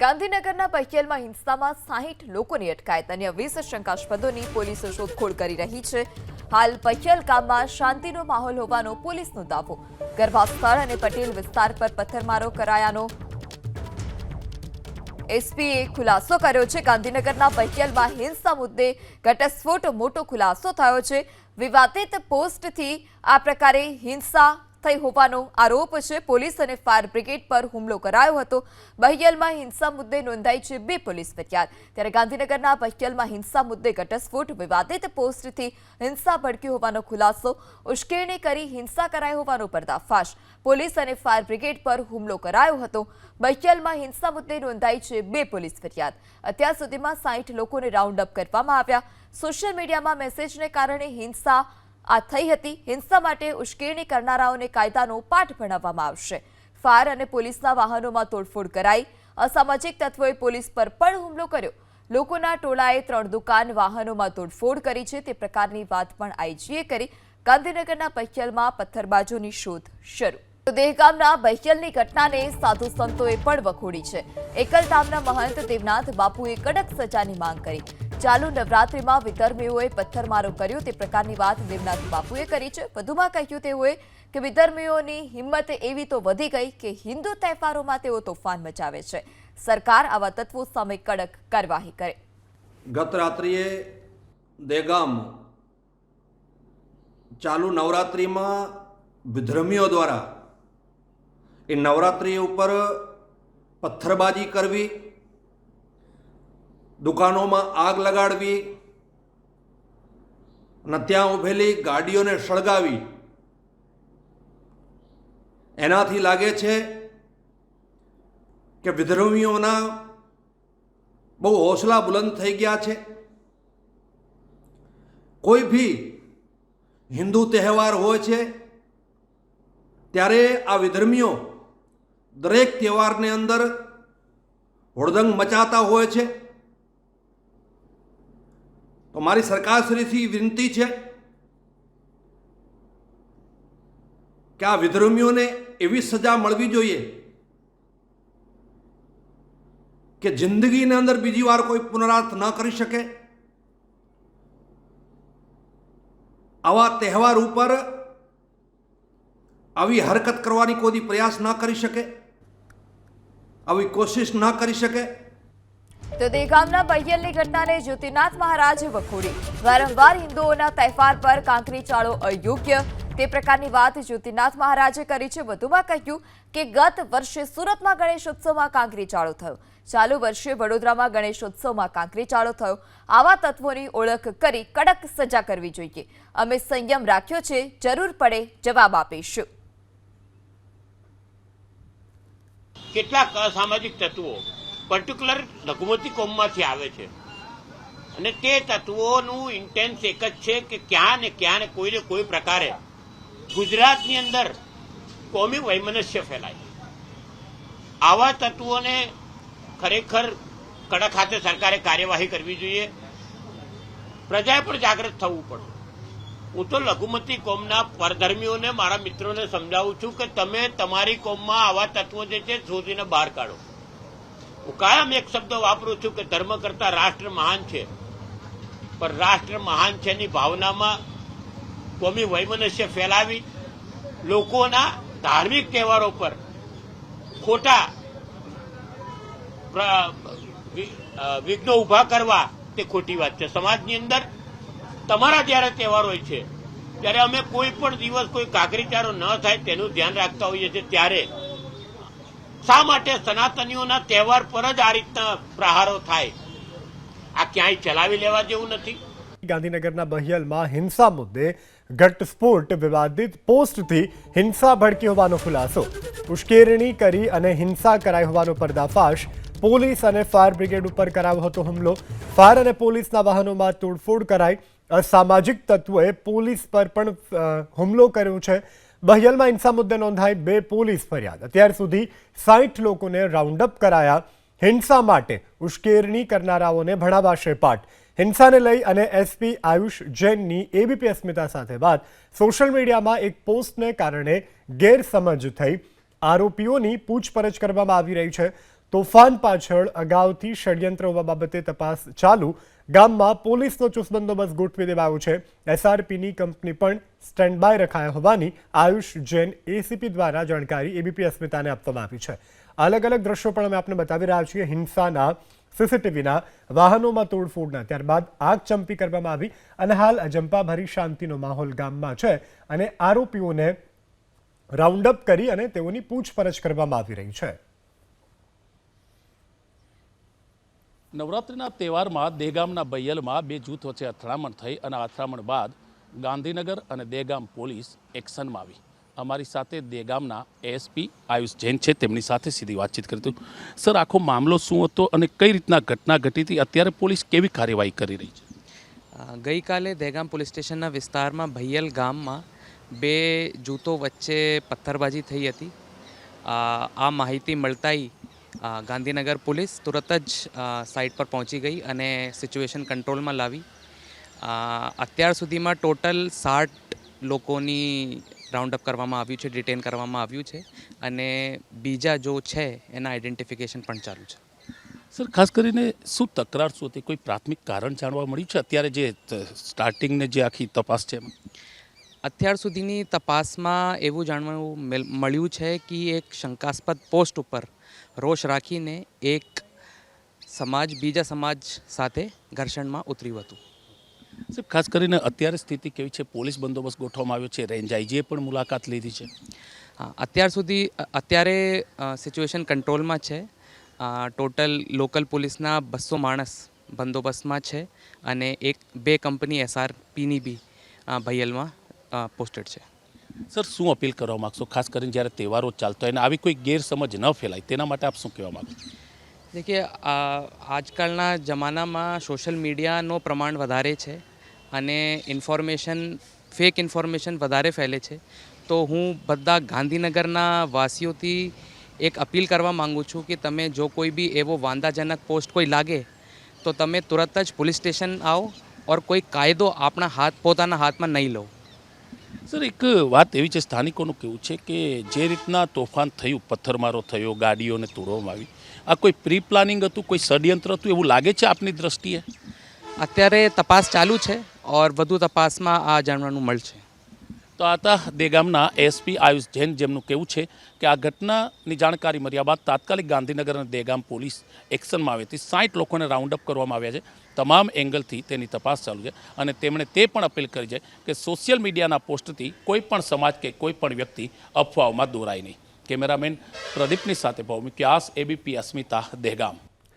ગાંધીનગરના બહિયલમાં હિંસામાં 60 લોકોની અટકાયત અને 20 શંકાસ્પદોની પોલીસ શોધખોળ કરી રહી છે। હાલ બહિયલ ગામમાં શાંતિનો માહોલ હોવાનો પોલીસનો દાવો। ગરભાસ્થળ અને પટેલ વિસ્તાર પર પથ્થરમારો કરાયાનો એસપીએ ખુલાસો કર્યો છે। ગાંધીનગરના બહિયલમાં હિંસા મુદ્દે ઘટસ્ફોટ મોટો ખુલાસો થયો છે। વિવાદિત પોસ્ટથી આ પ્રકારે હિંસા થઈ હોવાનો આરોપ છે। પોલીસ અને ફાયર બ્રિગેડ પર હુમલો કરાયો હતો। બહિયલમાં હિંસા મુદ્દે નોંધાઈ છે 2 પોલીસ ફરિયાદ। ત્યારે ગાંધીનગરના બહિયલમાં હિંસા મુદ્દે ઘટસ્ફોટ, વિવાદિત પોસ્ટથી હિંસા ભડકી હોવાનો ખુલાસો, ઉશ્કેરણી કરી હિંસા કરાઈ હોવાનો પર્દાફાશ। પોલીસ અને ફાયર બ્રિગેડ પર હુમલો કરાયો હતો। બહિયલમાં હિંસા મુદ્દે નોંધાઈ છે 2 પોલીસ ફરિયાદ। અત્યાર સુધીમાં 60 લોકોને રાઉન્ડ અપ કરવામાં આવ્યા। સોશિયલ મીડિયામાં મેસેજને કારણે હિંસા થઈ હતી। હિંસા માટે ઉશ્કેરણી કરનારાઓને કાયદાનો પાઠ ભણાવવામાં આવશે। ફાયર અને પોલીસના વાહનોમાં તોડફોડ કરાઈ। અસામાજિક તત્વોએ પોલીસ પર પણ હુમલો કર્યો। લોકોના ટોળાએ 3 દુકાન, વાહનોમાં તોડફોડ કરી છે તે પ્રકારની વાત પણ આઈજીએ કરી। ગાંધીનગરના બહિયલમાં પથ્થરબાજોની શોધ શરૂ। તો દહેગામના બહિયલની ઘટનાને સાધુ સંતોએ પણ વખોડી છે। એકલધામના મહંત દેવનાથ બાપુએ કડક સજાની માંગ કરી। ચાલુ નવરાત્રિમાં વિધર્મીઓએ પથ્થરમારો કર્યો તે પ્રકારની વાત દેવનાથ બાપુએ કરી છે। વધુમાં કહ્યું તેઓએ કે વિધર્મીઓની હિંમત એવી તો વધી ગઈ કે હિન્દુ તહેવારોમાં તેઓ તોફાન મચાવે છે। સરકાર આવા તત્વો સામે કડક કાર્યવાહી કરે। ગત રાત્રિએ દહેગામ ચાલુ નવરાત્રિમાં વિધર્મીઓ દ્વારા એ નવરાત્રિ ઉપર પથ્થરબાજી કરવી, દુકાનોમાં આગ લગાડવી અને ત્યાં ઊભેલી ગાડીઓને સળગાવી, એનાથી લાગે છે કે વિધર્મીઓના બહુ હોસલા બુલંદ થઈ ગયા છે। કોઈ ભી હિન્દુ તહેવાર હોય છે ત્યારે આ વિધર્મીઓ દરેક તહેવારની અંદર હોડદંગ મચાતા હોય છે। તો મારી સરકારશ્રીથી વિનંતી છે કે આ વિધર્મીઓને એવી સજા મળવી જોઈએ કે જિંદગીની અંદર બીજી વાર કોઈ પુનરાવર્ત ન કરી શકે। આવા તહેવાર ઉપર આવી હરકત કરવાની કોઈ પ્રયાસ ન કરી શકે, આવી કોશિશ ન કરી શકે। તો દહેગામના બહિયલની ઘટનાને જ્યોતિનાથ મહારાજે વખોડી। વારંવાર હિન્દુઓના તહેવાર પર કાંકરી ચાળો અયોગ્ય તે પ્રકારની વાત જ્યોતિનાથ મહારાજે કરી છે। વધુમાં કહ્યું કે ગત વર્ષે સુરતમાં ગણેશોત્સવમાં કાંકરી ચાળો થયો, ચાલુ વર્ષે વડોદરામાં ગણેશોત્સવમાં કાંકરી ચાળો થયો। આવા તત્વોની ઓળખ કરી કડક સજા કરવી જોઈએ। અમે સંયમ રાખ્યો છે, જરૂર પડે જવાબ આપીશું। કેટલાક અસામાજિક તત્વો પર્ટિક્યુલર લઘુમતી કોમમાંથી આવે છે અને તે તત્વોનું ઇન્ટેન્સ એક જ છે કે ક્યાં ને કોઈને કોઈ પ્રકારે ગુજરાતની અંદર કોમી વૈમનસ્ય ફેલાય। આવા તત્વોને ખરેખર કડક હાથે સરકારે કાર્યવાહી કરવી જોઈએ। પ્રજાએ પણ જાગૃત થવું પડે। હું તો લઘુમતી કોમના પરધર્મીઓને, મારા મિત્રોને સમજાવું છું કે તમે તમારી કોમમાં આવા તત્વો જે છે શોધીને બહાર કાઢો। હું કાયમ એક શબ્દ વાપરું છું કે ધર્મ કરતા રાષ્ટ્ર મહાન છે, પણ રાષ્ટ્ર મહાન છે ની ભાવનામાં કોમી વૈમનસ્ય ફેલાવી લોકોના ધાર્મિક તહેવારો પર ખોટા વિઘ્નો ઉભા કરવા તે ખોટી વાત છે। સમાજની અંદર તમારા જયારે તહેવાર હોય છે ત્યારે અમે કોઈ પણ દિવસ કોઈ કાંકરીચારો ન થાય તેનું ધ્યાન રાખતા હોઈએ છીએ। ત્યારે શા માટે સનાતનીઓના તહેવાર પર જ આ રીતના પ્રહારો થાય? આ ક્યાંય ચલાવી લેવા જેવું નથી। ગાંધીનગરના બહિયલમાં હિંસા મુદ્દે ઘટસ્ફોટ, વિવાદિત પોસ્ટથી હિંસા ભડકી હોવાનો ખુલાસો, ઉશ્કેરણી કરી અને હિંસા કરાઈ હોવાનો પર્દાફાશ। પોલીસ અને ફાયર બ્રિગેડ ઉપર કરાયો હતો હુમલો। ફાયર અને પોલીસના વાહનોમાં તોડફોડ કરાઈ। અસામાજિક તત્વોએ પોલીસ પર પણ હુમલો કર્યો છે। બહિયલમાં હિંસા મુદ્દે નોંધાઈ 2 પોલીસ ફરિયાદ। અત્યાર સુધી 60 લોકોને રાઉન્ડ અપ કરાયા। હિંસા માટે ઉશ્કેરણી કરનારાઓને ભણાવાશે પાઠ। હિંસાને લઈ અને એસપી આયુષ જૈનની એબીપી અસ્મિતા સાથે વાત। સોશિયલ મીડિયામાં એક પોસ્ટને કારણે ગેરસમજ થઈ આરોપીઓની પૂછપરછ કરવામાં આવી રહી છે। તોફાન પાછળ અગાઉથી ષડયંત્ર હોવા બાબતે તપાસ ચાલુ. ગામમાં પોલીસનો ચુસ્ત બંદોબસ્ત ગોઠવી દેવાયો છે. એસઆરપીની કંપની પણ સ્ટેન્ડ બાય રખાયા હોવાની આયુષ જૈન એસીપી દ્વારા જાણકારી એબીપી અસ્મિતાને આપવામાં આવી છે. અલગ અલગ દ્રશ્યો પણ અમે આપને બતાવી રહ્યા છીએ. હિંસાના સીસીટીવીના, વાહનોમાં તોડફોડના, ત્યારબાદ આગ ચંપી કરવામાં આવી અને હાલ અજંપાભરી શાંતિનો માહોલ ગામમાં છે અને આરોપીઓને રાઉન્ડ અપ કરી અને તેઓની પૂછપરછ કરવામાં આવી રહી છે. નવરાત્રિના તહેવારમાં દેગામના બૈયલમાં બે જૂથ વચ્ચે અથડામણ થઈ અને અથડામણ બાદ ગાંધીનગર અને દેગામ પોલીસ એક્શનમાં આવી. અમારી સાથે દેગામના એએસપી આયુષ જૈન છે, તેમની સાથે સીધી વાતચીત કરી હતી. સર, આખો મામલો શું હતો અને કઈ રીતના ઘટના ઘટી હતી? અત્યારે પોલીસ કેવી કાર્યવાહી કરી રહી છે? ગઈકાલે દહેગામ પોલીસ સ્ટેશનના વિસ્તારમાં ભૈયલ ગામમાં બે જૂથો વચ્ચે પથ્થરબાજી થઈ હતી. આ માહિતી મળતાઈ ગાંધીનગર પોલીસ તુરત જ સાઇટ પર પહોંચી ગઈ અને સિચ્યુએશન કંટ્રોલમાં લાવી. અત્યાર સુધીમાં ટોટલ 60 લોકોની રાઉન્ડ અપ કરવામાં આવ્યું છે, ડિટેન કરવામાં આવ્યું છે અને બીજા જો છે એના આઈડેન્ટિફિકેશન પણ ચાલુ છે. સર, ખાસ કરીને શું તકરાર શું હતી? કોઈ પ્રાથમિક કારણ જાણવા મળ્યું છે અત્યારે જે સ્ટાર્ટિંગને જે આખી તપાસ છે એમાં? અત્યાર સુધીની તપાસમાં એવું જાણવાનું મળ્યું છે કે એક શંકાસ્પદ પોસ્ટ ઉપર રોષ રાખીને એક સમાજ બીજા સમાજ સાથે ઘર્ષણમાં ઉતર્યું હતું. સાહેબ, ખાસ કરીને અત્યારે સ્થિતિ કેવી છે? પોલીસ બંદોબસ્ત ગોઠવવામાં આવ્યો છે, રેન્જ આઈજીએ પણ મુલાકાત લીધી છે. અત્યારે સિચ્યુએશન કંટ્રોલમાં છે. ટોટલ લોકલ પોલીસના 200 માણસ બંદોબસ્તમાં છે અને બે કંપની એસઆરપીની બી ભૈયલમાં પોસ્ટેડ છે. સર, શું અપીલ કરવા માગશો, ખાસ કરીને જ્યારે તહેવારો ચાલતો હોય અને આવી કોઈ ગેરસમજ ન ફેલાય તેના માટે આપ શું કહેવા માગો? देखिए, આજકાલના જમાનામાં સોશિયલ મીડિયાનો પ્રમાણ વધારે છે અને ફેક ઇન્ફોર્મેશન વધારે ફેલે છે. તો હું બધા ગાંધીનગરના વાસીઓથી એક અપીલ કરવા માગું છું કે તમે જો કોઈ બી એવો વાંધાજનક પોસ્ટ કોઈ લાગે તો તમે તુરત જ પોલીસ સ્ટેશન આવો ઓર કોઈ કાયદો પોતાના હાથમાં નહીં લો. સર, એક વાત એવી છે, સ્થાનિકોનું કહેવું છે કે જે રીતના તોફાન થયું, પથ્થરમારો થયો, ગાડીઓને તોડવામાં આવી, આ કોઈ પ્રી પ્લાનિંગ હતું, કોઈ ષડયંત્ર હતું એવું લાગે છે આપની દ્રષ્ટિએ? અત્યારે તપાસ ચાલુ છે ઓર વધુ તપાસમાં આ જાણવાનું મળશે. તો આ હતા દેગામના એસપી આયુષ જૈન, જેમનું કહેવું છે કે આ ઘટનાની જાણકારી મળ્યા બાદ તાત્કાલિક ગાંધીનગર અને દેગામ પોલીસ એક્શનમાં આવી હતી. 60 લોકોને રાઉન્ડ અપ કરવામાં આવ્યા છે. તમામ એંગલથી તેની તપાસ ચાલુ છે અને તેમણે તે પણ અપીલ કરી છે કે સોશિયલ મીડિયાના પોસ્ટથી કોઈ પણ સમાજ કે કોઈ પણ વ્યક્તિ અફવાઓમાં દોરાય નહીં. કેમેરામેન પ્રદીપની સાથે ભૌમિક વ્યાસ, એબીપી અસ્મિતા, દેગામ.